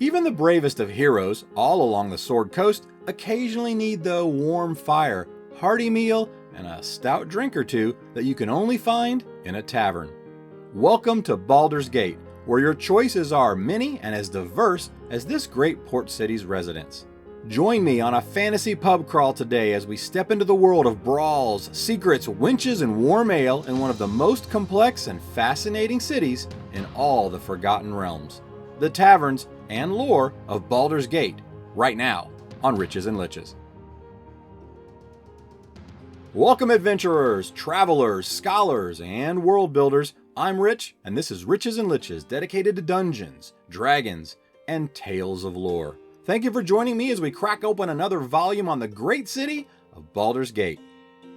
Even the bravest of heroes, all along the Sword Coast, occasionally need the warm fire, hearty meal, and a stout drink or two that you can only find in a tavern. Welcome to Baldur's Gate, where your choices are many and as diverse as this great port city's residents. Join me on a fantasy pub crawl today as we step into the world of brawls, secrets, wenches, and warm ale in one of the most complex and fascinating cities in all the Forgotten Realms. The taverns and lore of Baldur's Gate, right now on Riches and Liches. Welcome adventurers, travelers, scholars, and world builders. I'm Rich, and this is Riches and Liches, dedicated to dungeons, dragons, and tales of lore. Thank you for joining me as we crack open another volume on the great city of Baldur's Gate.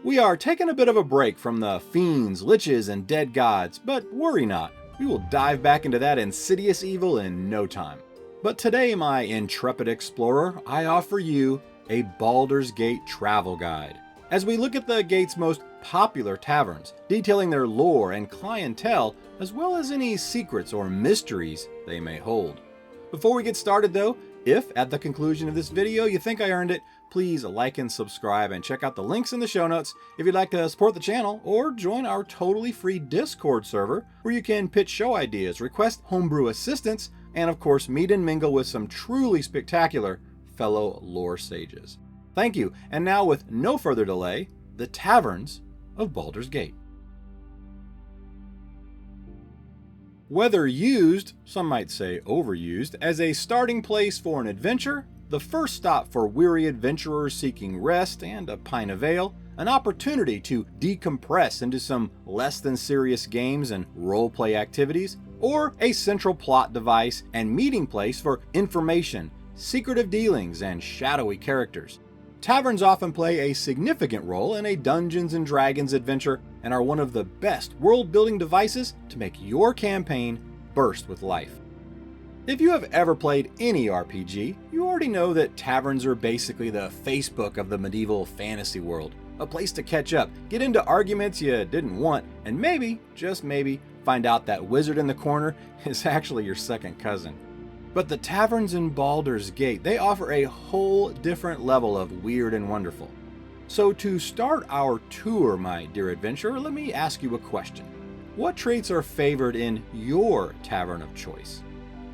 We are taking a bit of a break from the fiends, liches, and dead gods, but worry not, we will dive back into that insidious evil in no time. But today, my intrepid explorer, I offer you a Baldur's Gate travel guide, as we look at the gate's most popular taverns, detailing their lore and clientele, as well as any secrets or mysteries they may hold. Before we get started though, if at the conclusion of this video you think I earned it, please like and subscribe and check out the links in the show notes if you'd like to support the channel or join our totally free Discord server where you can pitch show ideas, request homebrew assistance, and of course meet and mingle with some truly spectacular fellow lore sages. Thank you, and now with no further delay, the Taverns of Baldur's Gate. Whether used, some might say overused, as a starting place for an adventure, the first stop for weary adventurers seeking rest and a pint of ale, an opportunity to decompress into some less than serious games and roleplay activities, or a central plot device and meeting place for information, secretive dealings, and shadowy characters. Taverns often play a significant role in a Dungeons & Dragons adventure and are one of the best world-building devices to make your campaign burst with life. If you have ever played any RPG, you already know that taverns are basically the Facebook of the medieval fantasy world, a place to catch up, get into arguments you didn't want, and maybe, just maybe, find out that wizard in the corner is actually your second cousin. But the taverns in Baldur's Gate, they offer a whole different level of weird and wonderful. So to start our tour, my dear adventurer, let me ask you a question. What traits are favored in your tavern of choice?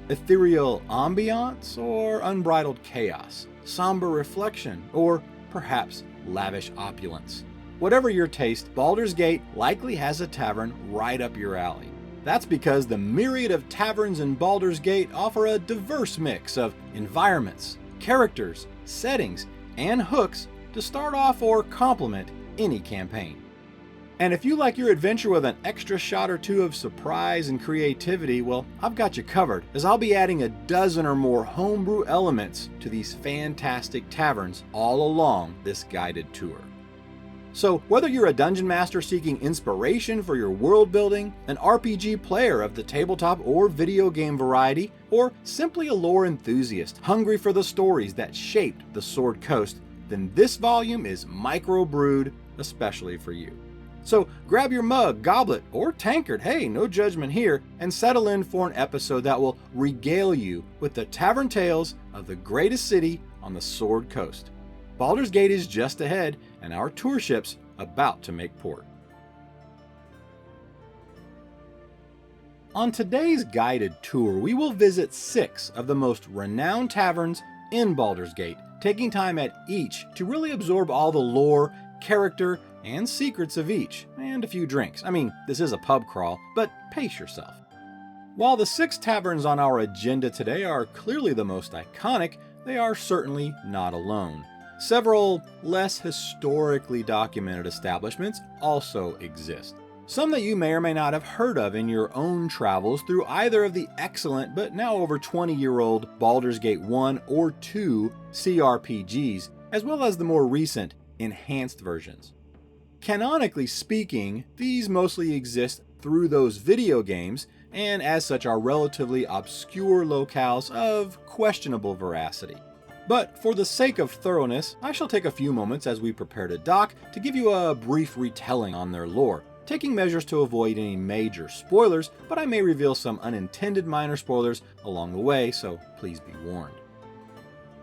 Ethereal ambiance or unbridled chaos? Somber reflection or perhaps lavish opulence? Whatever your taste, Baldur's Gate likely has a tavern right up your alley. That's because the myriad of taverns in Baldur's Gate offer a diverse mix of environments, characters, settings, and hooks to start off or complement any campaign. And if you like your adventure with an extra shot or two of surprise and creativity, well, I've got you covered, as I'll be adding a dozen or more homebrew elements to these fantastic taverns all along this guided tour. So whether you're a dungeon master seeking inspiration for your world building, an RPG player of the tabletop or video game variety, or simply a lore enthusiast hungry for the stories that shaped the Sword Coast, then this volume is micro-brewed especially for you. So grab your mug, goblet, or tankard, hey, no judgment here, and settle in for an episode that will regale you with the tavern tales of the greatest city on the Sword Coast. Baldur's Gate is just ahead, and our tour ship's about to make port. On today's guided tour, we will visit 6 of the most renowned taverns in Baldur's Gate, taking time at each to really absorb all the lore, character, and secrets of each, and a few drinks. I mean, this is a pub crawl, but pace yourself. While the 6 taverns on our agenda today are clearly the most iconic, they are certainly not alone. Several less historically documented establishments also exist. Some that you may or may not have heard of in your own travels through either of the excellent but now over 20-year-old Baldur's Gate 1 or 2 CRPGs, as well as the more recent enhanced versions. Canonically speaking, these mostly exist through those video games, and as such are relatively obscure locales of questionable veracity. But for the sake of thoroughness, I shall take a few moments as we prepare to dock to give you a brief retelling on their lore, taking measures to avoid any major spoilers, but I may reveal some unintended minor spoilers along the way, so please be warned.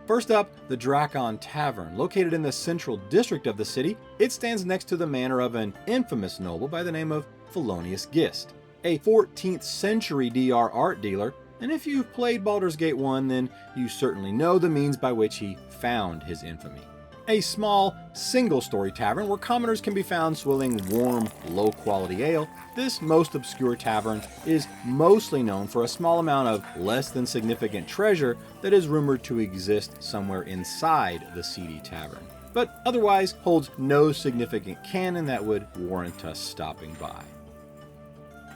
First up, the Drakon Tavern. Located in the central district of the city, it stands next to the manor of an infamous noble by the name of Felonious Gist, a 14th century DR art dealer, and if you've played Baldur's Gate 1, then you certainly know the means by which he found his infamy. A small, single-story tavern where commoners can be found swilling warm, low-quality ale, this most obscure tavern is mostly known for a small amount of less than significant treasure that is rumored to exist somewhere inside the seedy tavern, but otherwise holds no significant canon that would warrant us stopping by.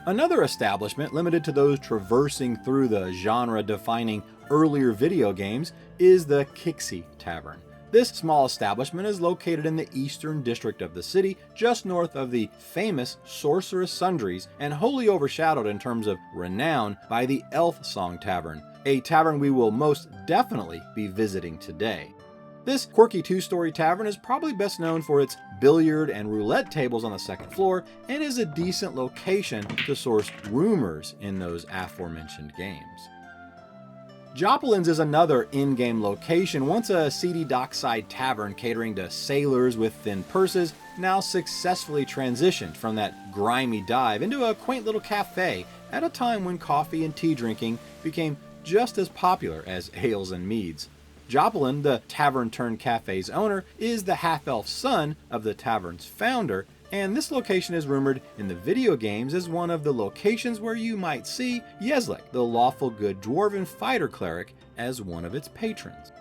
Another establishment limited to those traversing through the genre-defining earlier video games is the Kegs Tavern. This small establishment is located in the eastern district of the city, just north of the famous Sorcerous Sundries, and wholly overshadowed in terms of renown by the Elfsong Tavern, a tavern we will most definitely be visiting today. This quirky two-story tavern is probably best known for its billiard and roulette tables on the second floor, and is a decent location to source rumors in those aforementioned games. Joplins is another in-game location, once a seedy dockside tavern catering to sailors with thin purses, now successfully transitioned from that grimy dive into a quaint little cafe at a time when coffee and tea drinking became just as popular as ales and meads. Joplin, the tavern-turned-cafe's owner, is the half-elf son of the tavern's founder, and this location is rumored in the video games as one of the locations where you might see Yeslik, the lawful good dwarven fighter cleric, as one of its patrons.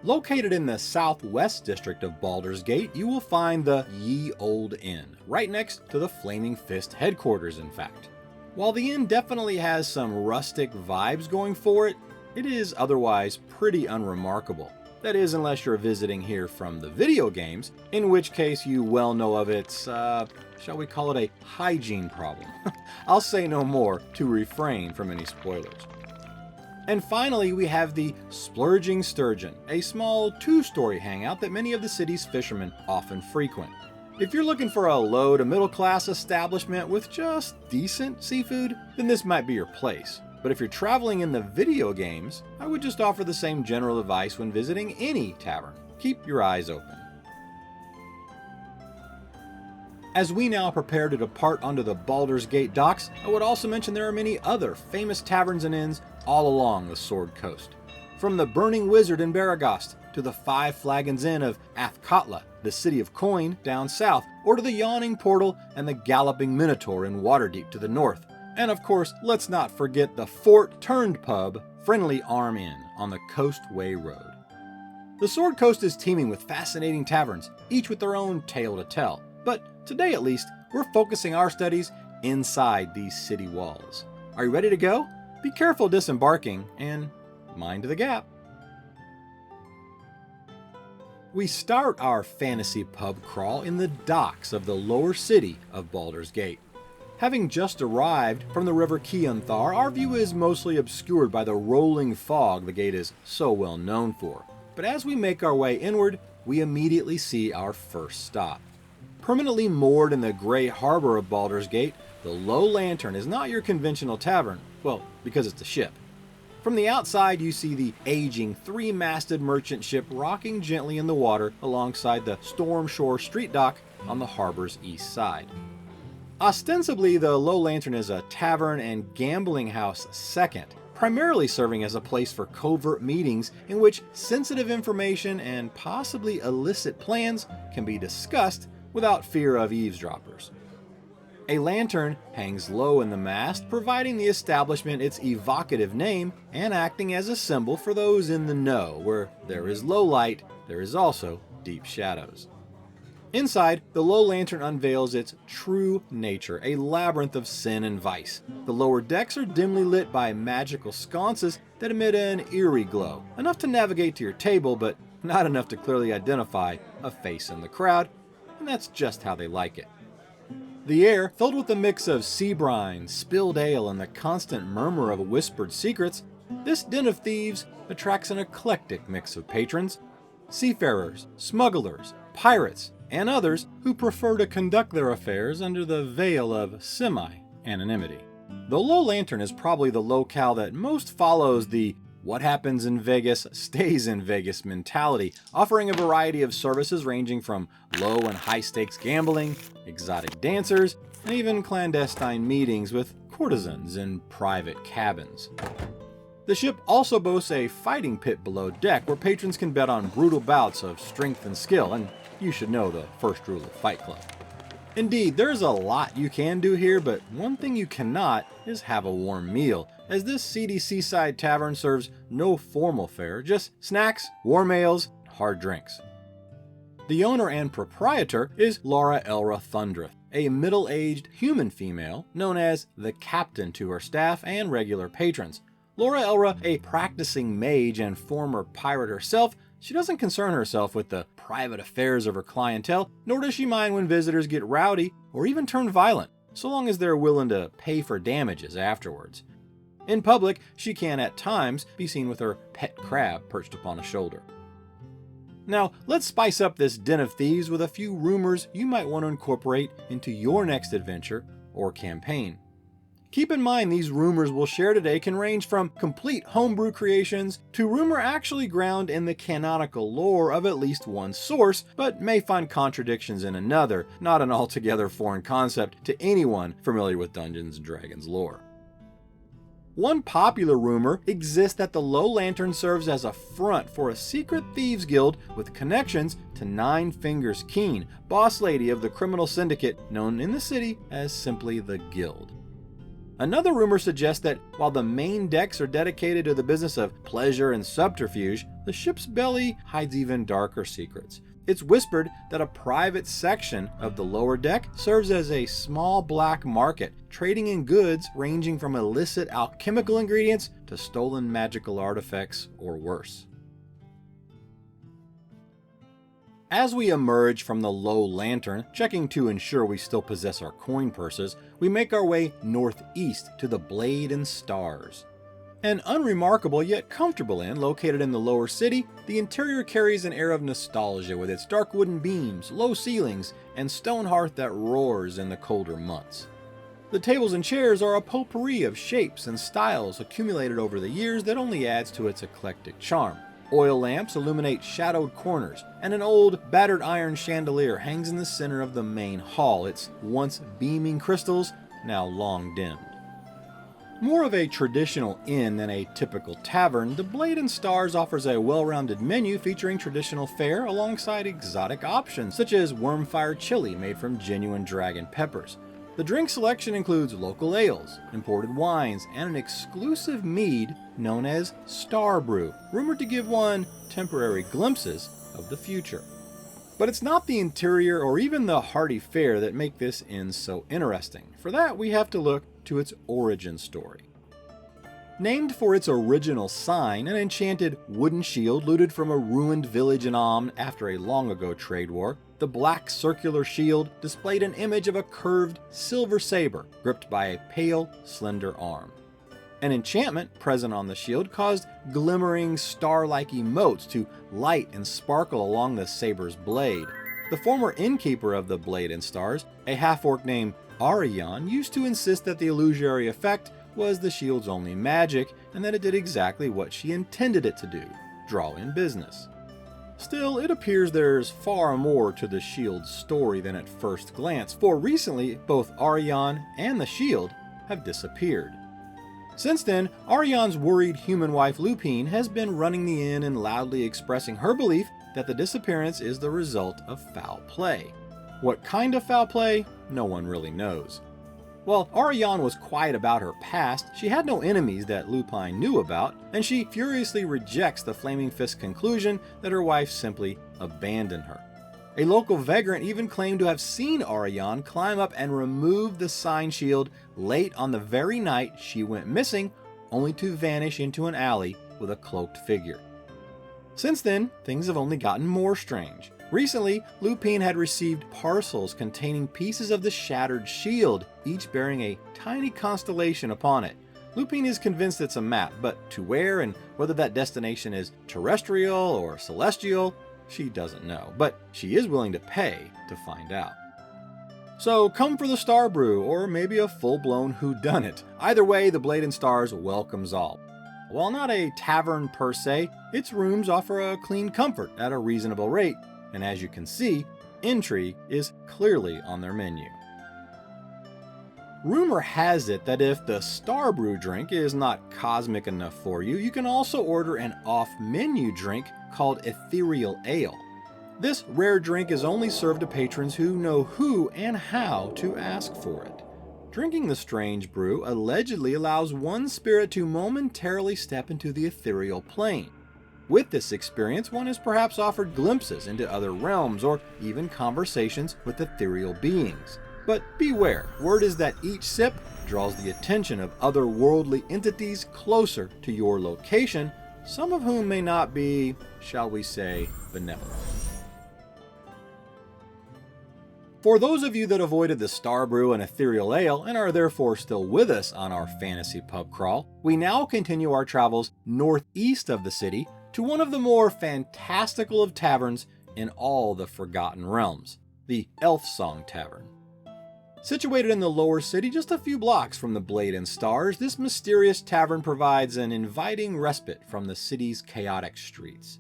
Located in the southwest district of Baldur's Gate, you will find the Ye Olde Inn, right next to the Flaming Fist headquarters, in fact. While the inn definitely has some rustic vibes going for it, it is otherwise pretty unremarkable. That is, unless you're visiting here from the video games, in which case you well know of its, shall we call it a hygiene problem. I'll say no more to refrain from any spoilers. And finally, we have the Splurging Sturgeon, a small two-story hangout that many of the city's fishermen often frequent. If you're looking for a low to middle class establishment with just decent seafood, then this might be your place. But if you're traveling in the video games, I would just offer the same general advice when visiting any tavern. Keep your eyes open. As we now prepare to depart onto the Baldur's Gate docks, I would also mention there are many other famous taverns and inns all along the Sword Coast. From the Burning Wizard in Baragost, to the Five Flagons Inn of Athkatla, the City of Coin down south, or to the Yawning Portal and the Galloping Minotaur in Waterdeep to the north. And of course, let's not forget the Fort-turned-pub, Friendly Arm Inn on the Coastway Road. The Sword Coast is teeming with fascinating taverns, each with their own tale to tell. But today at least, we're focusing our studies inside these city walls. Are you ready to go? Be careful disembarking, and mind the gap. We start our fantasy pub crawl in the docks of the lower city of Baldur's Gate. Having just arrived from the river Kianthar, our view is mostly obscured by the rolling fog the gate is so well known for. But as we make our way inward, we immediately see our first stop. Permanently moored in the gray harbor of Baldur's Gate, the Low Lantern is not your conventional tavern, well, because it's a ship. From the outside, you see the aging three-masted merchant ship rocking gently in the water alongside the Storm Shore Street Dock on the harbor's east side. Ostensibly, the Low Lantern is a tavern and gambling house second, primarily serving as a place for covert meetings in which sensitive information and possibly illicit plans can be discussed without fear of eavesdroppers. A lantern hangs low in the mast, providing the establishment its evocative name and acting as a symbol for those in the know. Where there is low light, there is also deep shadows. Inside, the Low Lantern unveils its true nature, a labyrinth of sin and vice. The lower decks are dimly lit by magical sconces that emit an eerie glow, enough to navigate to your table, but not enough to clearly identify a face in the crowd, and that's just how they like it. The air, filled with a mix of sea brine, spilled ale, and the constant murmur of whispered secrets, this den of thieves attracts an eclectic mix of patrons: seafarers, smugglers, pirates, and others who prefer to conduct their affairs under the veil of semi-anonymity. The Low Lantern is probably the locale that most follows the what happens in Vegas stays in Vegas mentality, offering a variety of services ranging from low and high stakes gambling, exotic dancers, and even clandestine meetings with courtesans in private cabins. The ship also boasts a fighting pit below deck where patrons can bet on brutal bouts of strength and skill, and you should know the first rule of Fight Club. Indeed, there's a lot you can do here, but one thing you cannot is have a warm meal, as this seedy seaside tavern serves no formal fare, just snacks, warm ales, and hard drinks. The owner and proprietor is Laura Elra Thundreth, a middle-aged human female known as the captain to her staff and regular patrons. Laura Elra, a practicing mage and former pirate herself, she doesn't concern herself with the private affairs of her clientele, nor does she mind when visitors get rowdy or even turn violent, so long as they're willing to pay for damages afterwards. In public, she can at times be seen with her pet crab perched upon a shoulder. Now, let's spice up this den of thieves with a few rumors you might want to incorporate into your next adventure or campaign. Keep in mind these rumors we'll share today can range from complete homebrew creations to rumor actually ground in the canonical lore of at least one source, but may find contradictions in another, not an altogether foreign concept to anyone familiar with Dungeons & Dragons lore. One popular rumor exists that the Low Lantern serves as a front for a secret thieves guild with connections to Nine Fingers Keen, boss lady of the criminal syndicate known in the city as simply the Guild. Another rumor suggests that while the main decks are dedicated to the business of pleasure and subterfuge, the ship's belly hides even darker secrets. It's whispered that a private section of the lower deck serves as a small black market, trading in goods ranging from illicit alchemical ingredients to stolen magical artifacts or worse. As we emerge from the Low Lantern, checking to ensure we still possess our coin purses, we make our way northeast to the Blade and Stars. An unremarkable yet comfortable inn located in the lower city, the interior carries an air of nostalgia with its dark wooden beams, low ceilings, and stone hearth that roars in the colder months. The tables and chairs are a potpourri of shapes and styles accumulated over the years that only adds to its eclectic charm. Oil lamps illuminate shadowed corners, and an old, battered iron chandelier hangs in the center of the main hall, its once beaming crystals now long dimmed. More of a traditional inn than a typical tavern, the Blade and Stars offers a well-rounded menu featuring traditional fare alongside exotic options such as wormfire chili made from genuine dragon peppers. The drink selection includes local ales, imported wines, and an exclusive mead known as Star Brew, rumored to give one temporary glimpses of the future. But it's not the interior or even the hearty fare that make this inn so interesting. For that, we have to look to its origin story. Named for its original sign, an enchanted wooden shield looted from a ruined village in Amn after a long ago trade war, the black circular shield displayed an image of a curved silver saber gripped by a pale, slender arm. An enchantment present on the shield caused glimmering star-like emotes to light and sparkle along the saber's blade. The former innkeeper of the Blade and Stars, a half-orc named Arion, used to insist that the illusory effect was the shield's only magic and that it did exactly what she intended it to do, draw in business. Still, it appears there's far more to the shield's story than at first glance, for recently both Arion and the shield have disappeared. Since then, Arion's worried human wife Lupine has been running the inn and loudly expressing her belief that the disappearance is the result of foul play. What kind of foul play? No one really knows. While Arion was quiet about her past, she had no enemies that Lupine knew about, and she furiously rejects the Flaming Fist's conclusion that her wife simply abandoned her. A local vagrant even claimed to have seen Arion climb up and remove the sign shield late on the very night she went missing, only to vanish into an alley with a cloaked figure. Since then, things have only gotten more strange. Recently, Lupine had received parcels containing pieces of the shattered shield, each bearing a tiny constellation upon it. Lupine is convinced it's a map, but to where and whether that destination is terrestrial or celestial, she doesn't know, but she is willing to pay to find out. So come for the Star Brew, or maybe a full-blown whodunit. Either way, the Blade and Stars welcomes all. While not a tavern per se, its rooms offer a clean comfort at a reasonable rate, and as you can see, intrigue is clearly on their menu. Rumor has it that if the Star Brew drink is not cosmic enough for you, you can also order an off-menu drink called Ethereal Ale. This rare drink is only served to patrons who know who and how to ask for it. Drinking the strange brew allegedly allows one spirit to momentarily step into the ethereal plane. With this experience, one is perhaps offered glimpses into other realms or even conversations with ethereal beings. But beware, word is that each sip draws the attention of otherworldly entities closer to your location, some of whom may not be, shall we say, benevolent. For those of you that avoided the Star Brew and Ethereal Ale and are therefore still with us on our fantasy pub crawl, we now continue our travels northeast of the city to one of the more fantastical of taverns in all the Forgotten Realms, the Elfsong Tavern. Situated in the lower city just a few blocks from the Blade and Stars, this mysterious tavern provides an inviting respite from the city's chaotic streets.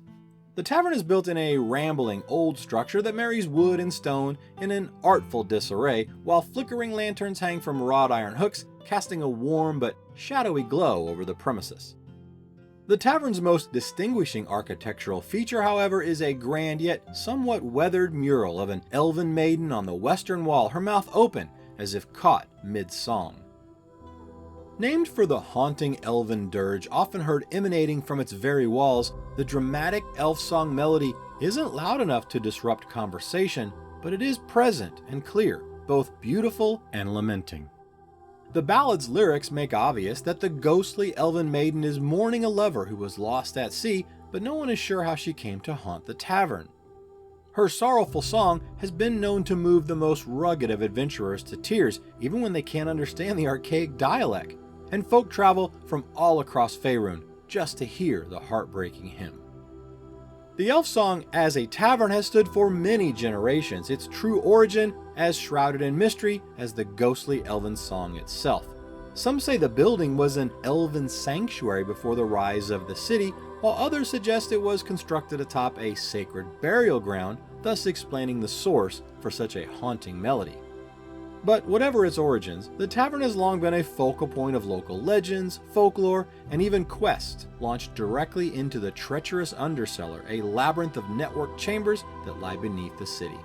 The tavern is built in a rambling old structure that marries wood and stone in an artful disarray, while flickering lanterns hang from wrought iron hooks, casting a warm but shadowy glow over the premises. The tavern's most distinguishing architectural feature, however, is a grand yet somewhat weathered mural of an elven maiden on the western wall, her mouth open as if caught mid-song. Named for the haunting elven dirge often heard emanating from its very walls, the dramatic Elfsong melody isn't loud enough to disrupt conversation, but it is present and clear, both beautiful and lamenting. The ballad's lyrics make obvious that the ghostly elven maiden is mourning a lover who was lost at sea, but no one is sure how she came to haunt the tavern. Her sorrowful song has been known to move the most rugged of adventurers to tears, even when they can't understand the archaic dialect, and folk travel from all across Faerun just to hear the heartbreaking hymn. The Elfsong as a tavern has stood for many generations, its true origin as shrouded in mystery as the ghostly elven song itself. Some say the building was an elven sanctuary before the rise of the city, while others suggest it was constructed atop a sacred burial ground, thus explaining the source for such a haunting melody. But whatever its origins, the tavern has long been a focal point of local legends, folklore, and even quests launched directly into the treacherous undercellar, a labyrinth of networked chambers that lie beneath the city.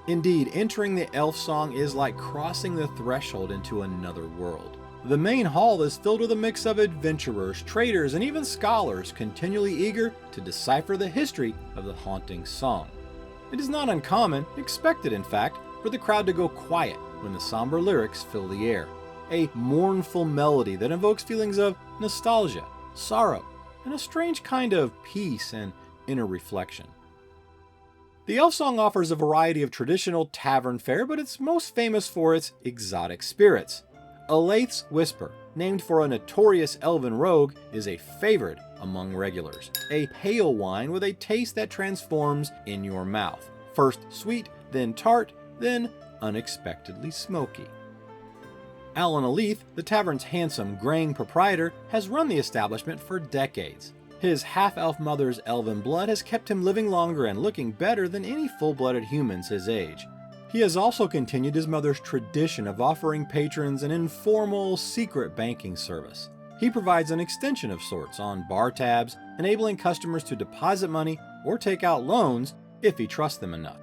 Indeed, entering the Elfsong is like crossing the threshold into another world. The main hall is filled with a mix of adventurers, traders, and even scholars continually eager to decipher the history of the haunting song. It is not uncommon, expected in fact, for the crowd to go quiet when the somber lyrics fill the air, a mournful melody that evokes feelings of nostalgia, sorrow, and a strange kind of peace and inner reflection. The Elfsong offers a variety of traditional tavern fare, but it's most famous for its exotic spirits. Elaith's Whisper, named for a notorious elven rogue, is a favorite among regulars, a pale wine with a taste that transforms in your mouth, first sweet, then tart, then unexpectedly smoky. Alan Aleith, the tavern's handsome, graying proprietor, has run the establishment for decades. His half-elf mother's elven blood has kept him living longer and looking better than any full-blooded humans his age. He has also continued his mother's tradition of offering patrons an informal, secret banking service. He provides an extension of sorts on bar tabs, enabling customers to deposit money or take out loans if he trusts them enough.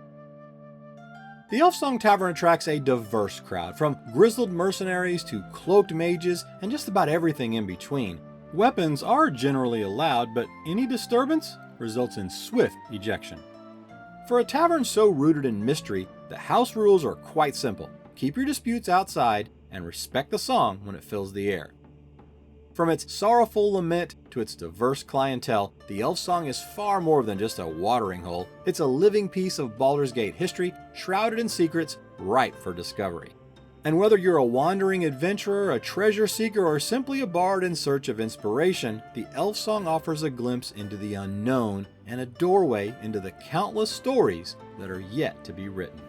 The Elfsong Tavern attracts a diverse crowd, from grizzled mercenaries to cloaked mages and just about everything in between. Weapons are generally allowed, but any disturbance results in swift ejection. For a tavern so rooted in mystery, the house rules are quite simple. Keep your disputes outside and respect the song when it fills the air. From its sorrowful lament to its diverse clientele, the Elfsong is far more than just a watering hole. It's a living piece of Baldur's Gate history, shrouded in secrets, ripe for discovery. And whether you're a wandering adventurer, a treasure seeker, or simply a bard in search of inspiration, the Elfsong offers a glimpse into the unknown and a doorway into the countless stories that are yet to be written.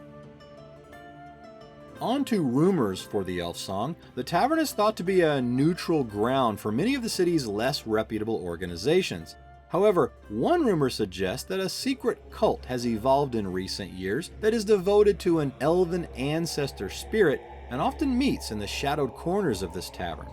On to rumors for the Elfsong. The Tavern is thought to be a neutral ground for many of the city's less reputable organizations. However, one rumor suggests that a secret cult has evolved in recent years that is devoted to an elven ancestor spirit and often meets in the shadowed corners of this tavern.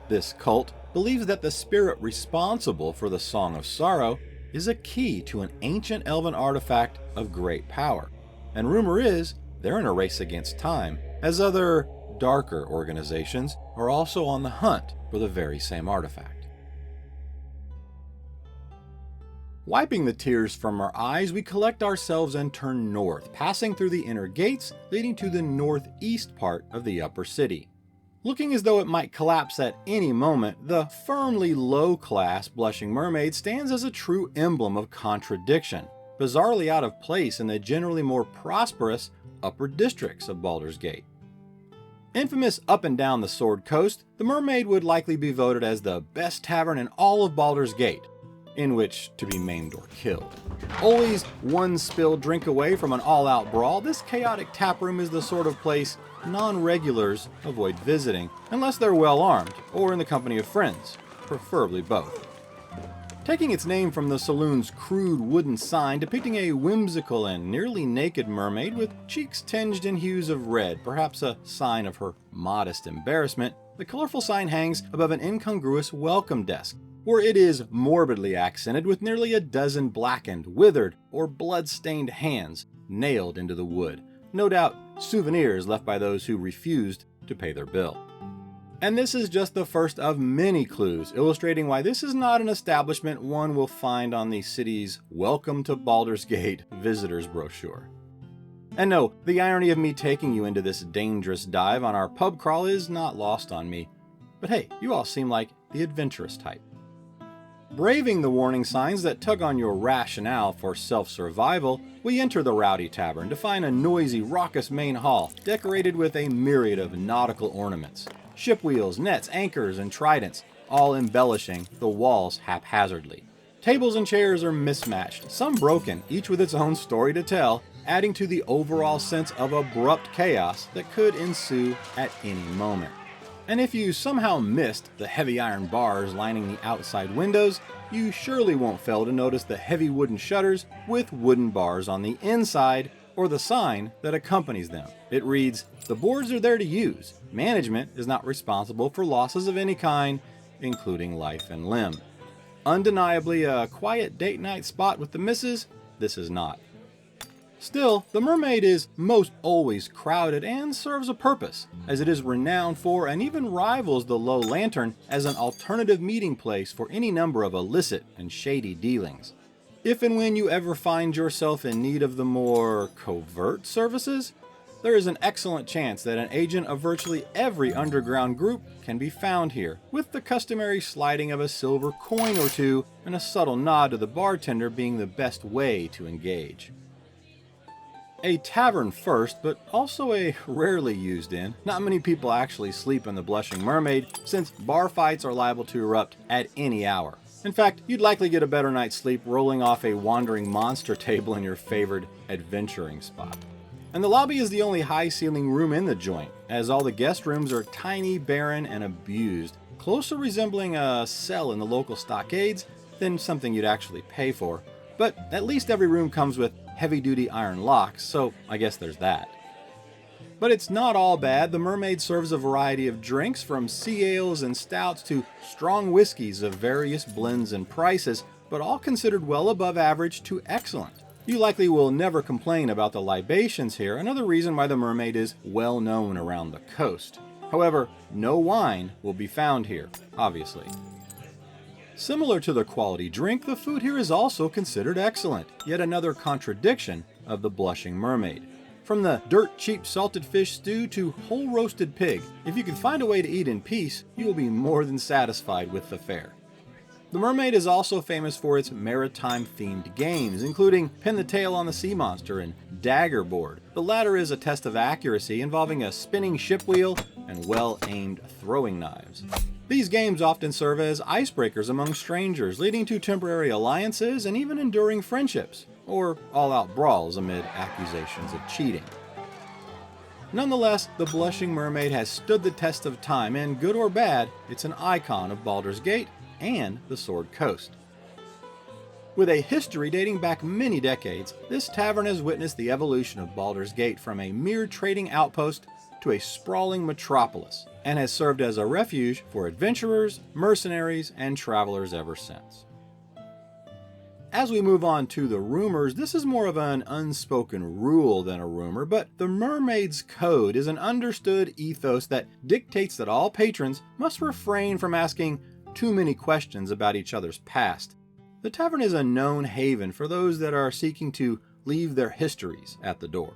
This cult believes that the spirit responsible for the Song of Sorrow is a key to an ancient elven artifact of great power. And rumor is they're in a race against time, as other darker organizations are also on the hunt for the very same artifact. Wiping the tears from our eyes, we collect ourselves and turn north, passing through the inner gates leading to the northeast part of the upper city. Looking as though it might collapse at any moment, the firmly low-class Blushing Mermaid stands as a true emblem of contradiction, bizarrely out of place in the generally more prosperous upper districts of Baldur's Gate. Infamous up and down the Sword Coast, the Mermaid would likely be voted as the best tavern in all of Baldur's Gate, in which to be maimed or killed. Always one spilled drink away from an all-out brawl, this chaotic taproom is the sort of place non-regulars avoid visiting, unless they're well-armed or in the company of friends, preferably both. Taking its name from the saloon's crude wooden sign depicting a whimsical and nearly naked mermaid with cheeks tinged in hues of red, perhaps a sign of her modest embarrassment, the colorful sign hangs above an incongruous welcome desk, where it is morbidly accented with nearly a dozen blackened, withered, or blood-stained hands nailed into the wood, no doubt souvenirs left by those who refused to pay their bill. And this is just the first of many clues illustrating why this is not an establishment one will find on the city's Welcome to Baldur's Gate visitors brochure. And no, the irony of me taking you into this dangerous dive on our pub crawl is not lost on me. But hey, you all seem like the adventurous type. Braving the warning signs that tug on your rationale for self-survival, we enter the rowdy tavern to find a noisy, raucous main hall decorated with a myriad of nautical ornaments. Ship wheels, nets, anchors, and tridents, all embellishing the walls haphazardly. Tables and chairs are mismatched, some broken, each with its own story to tell, adding to the overall sense of abrupt chaos that could ensue at any moment. And if you somehow missed the heavy iron bars lining the outside windows, you surely won't fail to notice the heavy wooden shutters with wooden bars on the inside, or the sign that accompanies them. It reads, "The boards are there to use. Management is not responsible for losses of any kind, including life and limb." Undeniably a quiet date night spot with the missus, this is not. Still, the Mermaid is most always crowded and serves a purpose, as it is renowned for and even rivals the Low Lantern as an alternative meeting place for any number of illicit and shady dealings. If and when you ever find yourself in need of the more covert services, there is an excellent chance that an agent of virtually every underground group can be found here, with the customary sliding of a silver coin or two and a subtle nod to the bartender being the best way to engage. A tavern first, but also a rarely used inn. Not many people actually sleep in the Blushing Mermaid, since bar fights are liable to erupt at any hour. In fact, you'd likely get a better night's sleep rolling off a wandering monster table in your favored adventuring spot. And the lobby is the only high-ceiling room in the joint, as all the guest rooms are tiny, barren, and abused, closer resembling a cell in the local stockades than something you'd actually pay for. But at least every room comes with heavy-duty iron locks, so I guess there's that. But it's not all bad. The Mermaid serves a variety of drinks, from sea ales and stouts to strong whiskeys of various blends and prices, but all considered well above average to excellent. You likely will never complain about the libations here, another reason why the Mermaid is well known around the coast. However, no wine will be found here, obviously. Similar to the quality drink, the food here is also considered excellent, yet another contradiction of the Blushing Mermaid. From the dirt-cheap salted fish stew to whole roasted pig, if you can find a way to eat in peace, you will be more than satisfied with the fare. The Mermaid is also famous for its maritime-themed games, including Pin the Tail on the Sea Monster and Dagger Board. The latter is a test of accuracy involving a spinning ship wheel and well-aimed throwing knives. These games often serve as icebreakers among strangers, leading to temporary alliances and even enduring friendships, or all-out brawls amid accusations of cheating. Nonetheless, the Blushing Mermaid has stood the test of time, and good or bad, it's an icon of Baldur's Gate and the Sword Coast. With a history dating back many decades, this tavern has witnessed the evolution of Baldur's Gate from a mere trading outpost to a sprawling metropolis, and has served as a refuge for adventurers, mercenaries, and travelers ever since. As we move on to the rumors, this is more of an unspoken rule than a rumor, but the Mermaid's Code is an understood ethos that dictates that all patrons must refrain from asking too many questions about each other's past. The tavern is a known haven for those that are seeking to leave their histories at the door.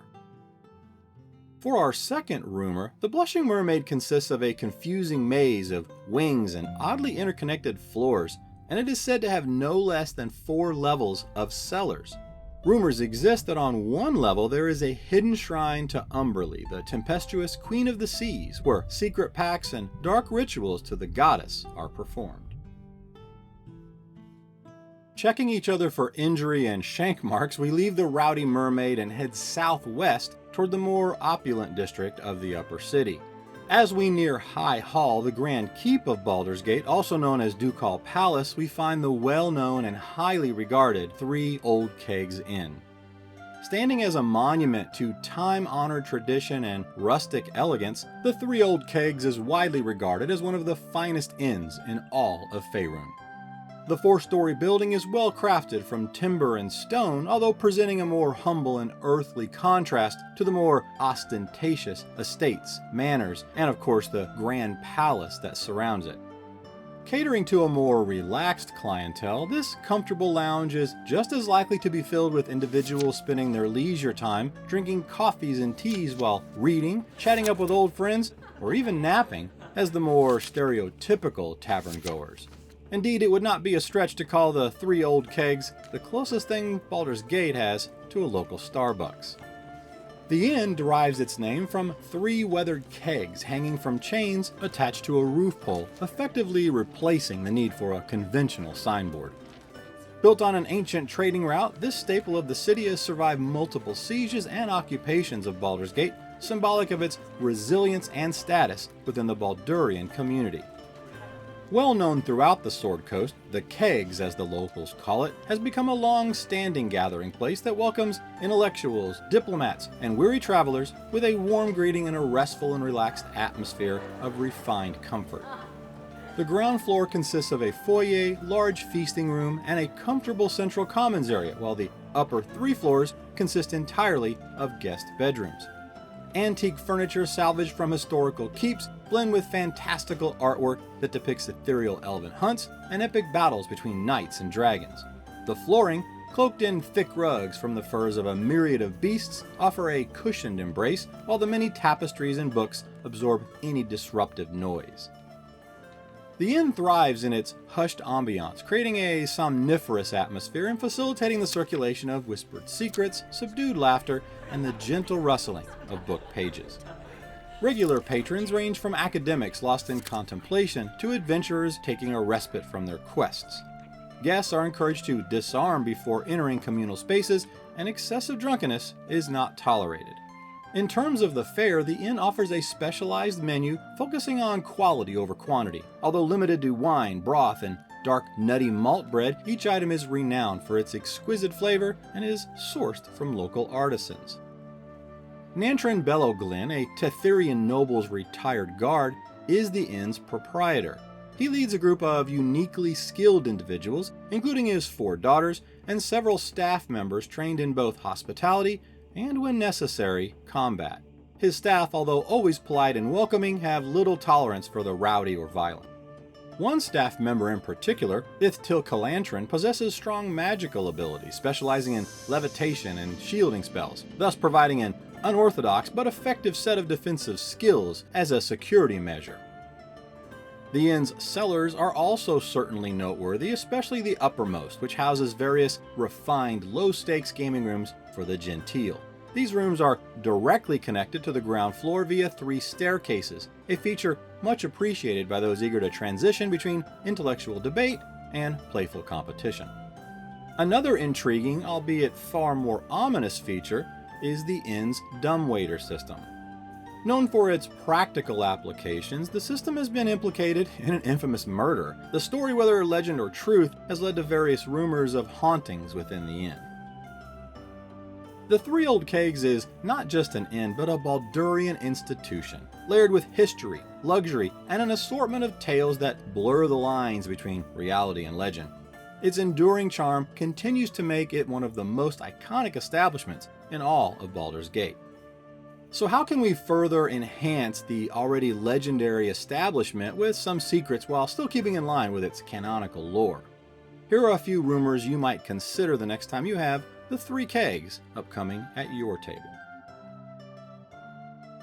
For our second rumor, the Blushing Mermaid consists of a confusing maze of wings and oddly interconnected floors, and it is said to have no less than 4 levels of cellars. Rumors exist that on one level there is a hidden shrine to Umberlee, the tempestuous Queen of the Seas, where secret pacts and dark rituals to the goddess are performed. Checking each other for injury and shank marks, we leave the Rowdy Mermaid and head southwest toward the more opulent district of the Upper City. As we near High Hall, the Grand Keep of Baldur's Gate, also known as Ducal Palace, we find the well-known and highly regarded Three Old Kegs Inn. Standing as a monument to time-honored tradition and rustic elegance, the Three Old Kegs is widely regarded as one of the finest inns in all of Faerun. The 4-story building is well crafted from timber and stone, although presenting a more humble and earthly contrast to the more ostentatious estates, manors, and of course the grand palace that surrounds it. Catering to a more relaxed clientele, this comfortable lounge is just as likely to be filled with individuals spending their leisure time drinking coffees and teas while reading, chatting up with old friends, or even napping as the more stereotypical tavern goers. Indeed, it would not be a stretch to call the Three Old Kegs the closest thing Baldur's Gate has to a local Starbucks. The inn derives its name from 3 weathered kegs hanging from chains attached to a roof pole, effectively replacing the need for a conventional signboard. Built on an ancient trading route, this staple of the city has survived multiple sieges and occupations of Baldur's Gate, symbolic of its resilience and status within the Baldurian community. Well known throughout the Sword Coast, the Kegs, as the locals call it, has become a long-standing gathering place that welcomes intellectuals, diplomats, and weary travelers with a warm greeting and a restful and relaxed atmosphere of refined comfort. The ground floor consists of a foyer, large feasting room, and a comfortable central commons area, while the upper 3 floors consist entirely of guest bedrooms. Antique furniture salvaged from historical keeps blend with fantastical artwork that depicts ethereal elven hunts and epic battles between knights and dragons. The flooring, cloaked in thick rugs from the furs of a myriad of beasts, offer a cushioned embrace, while the many tapestries and books absorb any disruptive noise. The inn thrives in its hushed ambiance, creating a somniferous atmosphere and facilitating the circulation of whispered secrets, subdued laughter, and the gentle rustling of book pages. Regular patrons range from academics lost in contemplation to adventurers taking a respite from their quests. Guests are encouraged to disarm before entering communal spaces, and excessive drunkenness is not tolerated. In terms of the fare, the inn offers a specialized menu focusing on quality over quantity. Although limited to wine, broth, and dark nutty malt bread, each item is renowned for its exquisite flavor and is sourced from local artisans. Nantrin Bellowglin, a Tetherian noble's retired guard, is the inn's proprietor. He leads a group of uniquely skilled individuals, including his 4 daughters and several staff members trained in both hospitality and, when necessary, combat. His staff, although always polite and welcoming, have little tolerance for the rowdy or violent. One staff member in particular, Ithtil Calantrin, possesses strong magical abilities, specializing in levitation and shielding spells, thus providing an unorthodox but effective set of defensive skills as a security measure. The inn's cellars are also certainly noteworthy, especially the uppermost, which houses various refined low-stakes gaming rooms for the genteel. These rooms are directly connected to the ground floor via 3 staircases, a feature much appreciated by those eager to transition between intellectual debate and playful competition. Another intriguing, albeit far more ominous feature is the inn's dumbwaiter system. Known for its practical applications, the system has been implicated in an infamous murder. The story, whether legend or truth, has led to various rumors of hauntings within the inn. The Three Old Kegs is not just an inn, but a Baldurian institution, layered with history, luxury, and an assortment of tales that blur the lines between reality and legend. Its enduring charm continues to make it one of the most iconic establishments in all of Baldur's Gate. So how can we further enhance the already legendary establishment with some secrets while still keeping in line with its canonical lore? Here are a few rumors you might consider the next time you have the 3 Kegs upcoming at your table.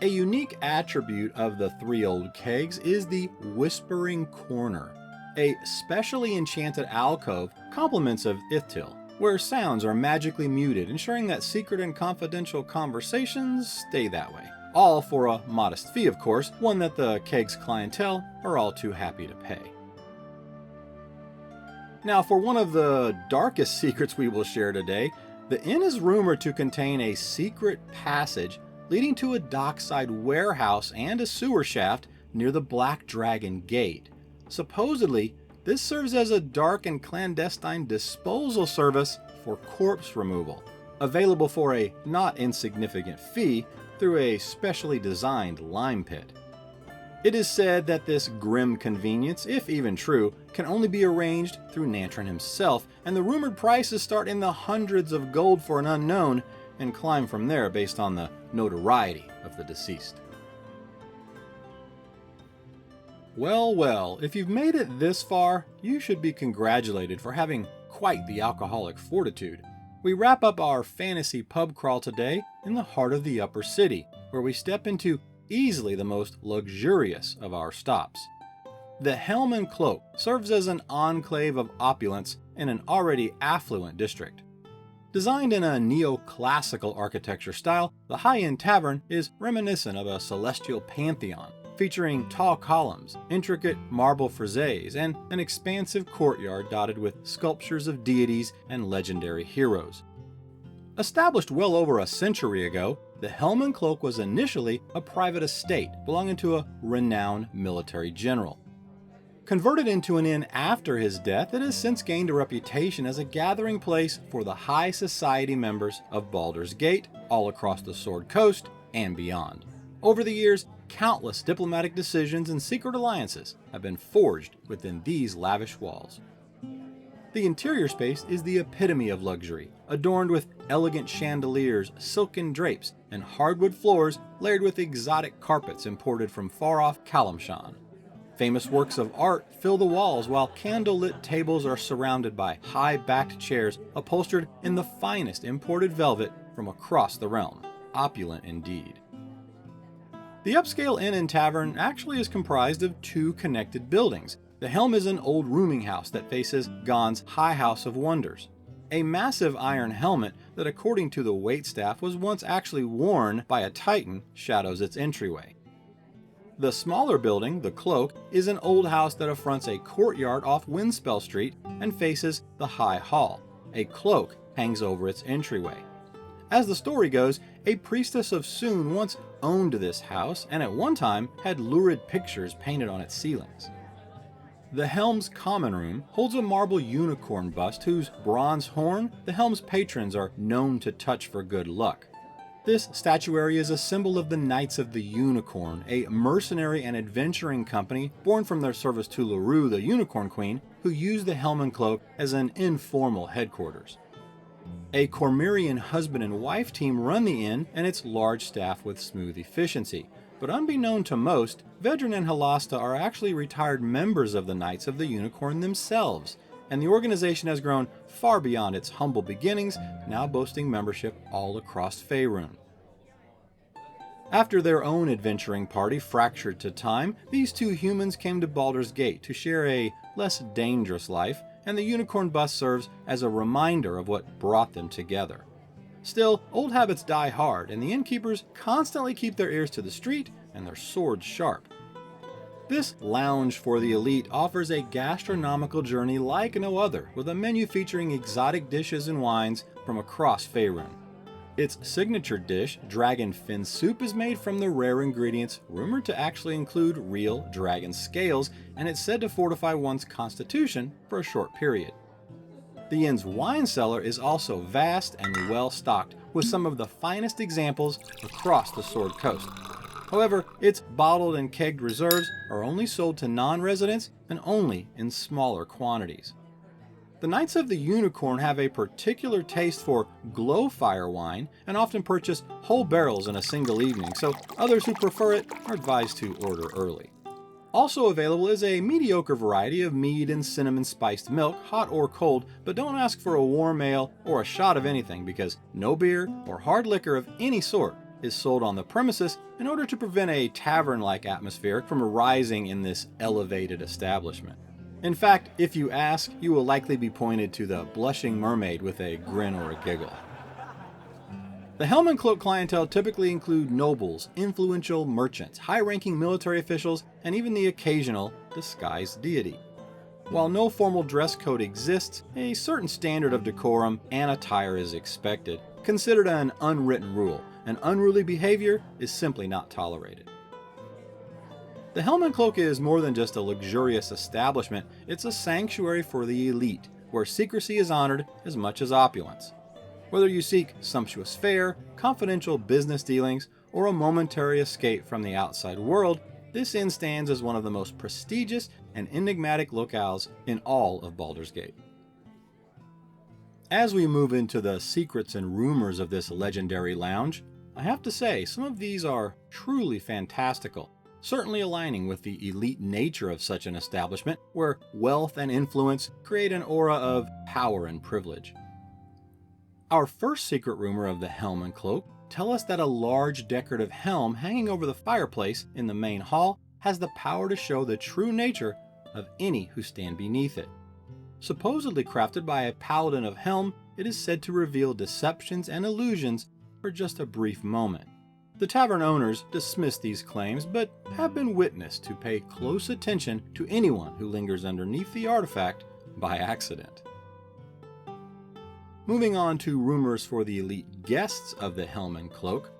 A unique attribute of the 3 Old Kegs is the Whispering Corner, a specially enchanted alcove compliments of Ithtil, where sounds are magically muted, ensuring that secret and confidential conversations stay that way. All for a modest fee, of course, one that the Kegs clientele are all too happy to pay. Now, for one of the darkest secrets we will share today, the inn is rumored to contain a secret passage leading to a dockside warehouse and a sewer shaft near the Black Dragon Gate. Supposedly, this serves as a dark and clandestine disposal service for corpse removal, available for a not insignificant fee through a specially designed lime pit. It is said that this grim convenience, if even true, can only be arranged through Nantron himself, and the rumored prices start in the hundreds of gold for an unknown and climb from there based on the notoriety of the deceased. Well, well, if you've made it this far, you should be congratulated for having quite the alcoholic fortitude. We wrap up our fantasy pub crawl today in the heart of the Upper City, where we step into easily the most luxurious of our stops. The Helm and Cloak serves as an enclave of opulence in an already affluent district. Designed in a neoclassical architecture style, the high-end tavern is reminiscent of a celestial pantheon, featuring tall columns, intricate marble friezes, and an expansive courtyard dotted with sculptures of deities and legendary heroes. Established well over a century ago, the Helm and Cloak was initially a private estate belonging to a renowned military general. Converted into an inn after his death, it has since gained a reputation as a gathering place for the high society members of Baldur's Gate, all across the Sword Coast and beyond. Over the years, countless diplomatic decisions and secret alliances have been forged within these lavish walls. The interior space is the epitome of luxury, adorned with elegant chandeliers, silken drapes, and hardwood floors layered with exotic carpets imported from far-off Kalimshan. Famous works of art fill the walls, while candlelit tables are surrounded by high-backed chairs upholstered in the finest imported velvet from across the realm. Opulent indeed. The upscale inn and tavern actually is comprised of 2 connected buildings. The Helm is an old rooming house that faces Gon's High House of Wonders. A massive iron helmet that, according to the waitstaff, was once actually worn by a titan shadows its entryway. The smaller building, the Cloak, is an old house that affronts a courtyard off Windspell Street and faces the High Hall. A cloak hangs over its entryway. As the story goes, a priestess of Soon once owned this house and at one time had lurid pictures painted on its ceilings. The Helm's common room holds a marble unicorn bust whose bronze horn the Helm's patrons are known to touch for good luck. This statuary is a symbol of the Knights of the Unicorn, a mercenary and adventuring company born from their service to Larue, the Unicorn Queen, who used the Helm and Cloak as an informal headquarters. A Cormyrean husband and wife team run the inn and its large staff with smooth efficiency. But unbeknown to most, Vedran and Halasta are actually retired members of the Knights of the Unicorn themselves, and the organization has grown far beyond its humble beginnings, now boasting membership all across Faerun. After their own adventuring party fractured to time, these two humans came to Baldur's Gate to share a less dangerous life, and the unicorn bus serves as a reminder of what brought them together. Still, old habits die hard, and the innkeepers constantly keep their ears to the street and their swords sharp. This lounge for the elite offers a gastronomical journey like no other, with a menu featuring exotic dishes and wines from across Faerun. Its signature dish, dragon fin soup, is made from the rare ingredients rumored to actually include real dragon scales, and it's said to fortify one's constitution for a short period. The inn's wine cellar is also vast and well stocked, with some of the finest examples across the Sword Coast. However, its bottled and kegged reserves are only sold to non-residents and only in smaller quantities. The Knights of the Unicorn have a particular taste for glow-fire wine and often purchase whole barrels in a single evening, so others who prefer it are advised to order early. Also available is a mediocre variety of mead and cinnamon spiced milk, hot or cold, but don't ask for a warm ale or a shot of anything because no beer or hard liquor of any sort is sold on the premises in order to prevent a tavern-like atmosphere from arising in this elevated establishment. In fact, if you ask, you will likely be pointed to the blushing mermaid with a grin or a giggle. The Helm and Cloak clientele typically include nobles, influential merchants, high-ranking military officials, and even the occasional disguised deity. While no formal dress code exists, a certain standard of decorum and attire is expected, considered an unwritten rule, and unruly behavior is simply not tolerated. The Helm and Cloak is more than just a luxurious establishment, it's a sanctuary for the elite, where secrecy is honored as much as opulence. Whether you seek sumptuous fare, confidential business dealings, or a momentary escape from the outside world, this inn stands as one of the most prestigious and enigmatic locales in all of Baldur's Gate. As we move into the secrets and rumors of this legendary lounge, I have to say some of these are truly fantastical, certainly aligning with the elite nature of such an establishment where wealth and influence create an aura of power and privilege. Our first secret rumor of the Helm and Cloak tell us that a large decorative helm hanging over the fireplace in the main hall has the power to show the true nature of any who stand beneath it. Supposedly crafted by a paladin of Helm, it is said to reveal deceptions and illusions for just a brief moment. The tavern owners dismiss these claims, but have been witnessed to pay close attention to anyone who lingers underneath the artifact by accident. Moving on to rumors for the elite guests of the Helm and Cloak.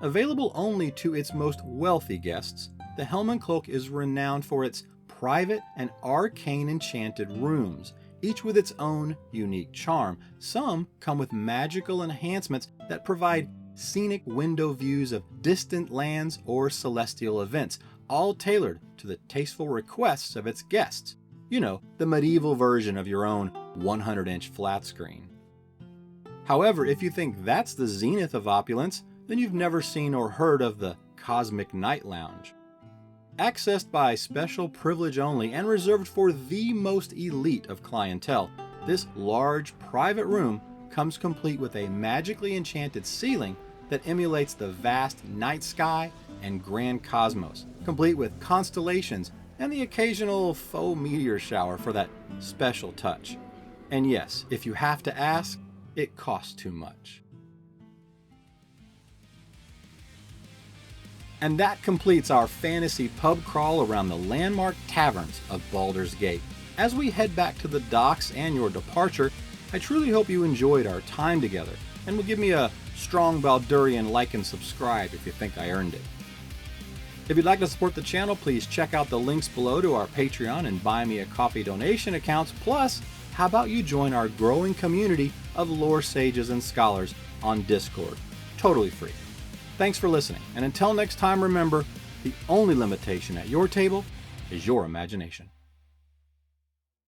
Available only to its most wealthy guests, the Helm and Cloak is renowned for its private and arcane enchanted rooms, each with its own unique charm. Some come with magical enhancements that provide scenic window views of distant lands or celestial events, all tailored to the tasteful requests of its guests. You know, the medieval version of your own 100-inch flat screen. However, if you think that's the zenith of opulence, then you've never seen or heard of the Cosmic Night Lounge. Accessed by special privilege only and reserved for the most elite of clientele, this large private room comes complete with a magically enchanted ceiling that emulates the vast night sky and grand cosmos, complete with constellations and the occasional faux meteor shower for that special touch. And yes, if you have to ask, it costs too much. And that completes our fantasy pub crawl around the landmark taverns of Baldur's Gate. As we head back to the docks and your departure, I truly hope you enjoyed our time together and will give me a strong Baldurian like and subscribe if you think I earned it. If you'd like to support the channel, please check out the links below to our Patreon and Buy Me a Coffee donation accounts. Plus, how about you join our growing community of lore sages and scholars on Discord, totally free. Thanks for listening, and until next time, remember, the only limitation at your table is your imagination.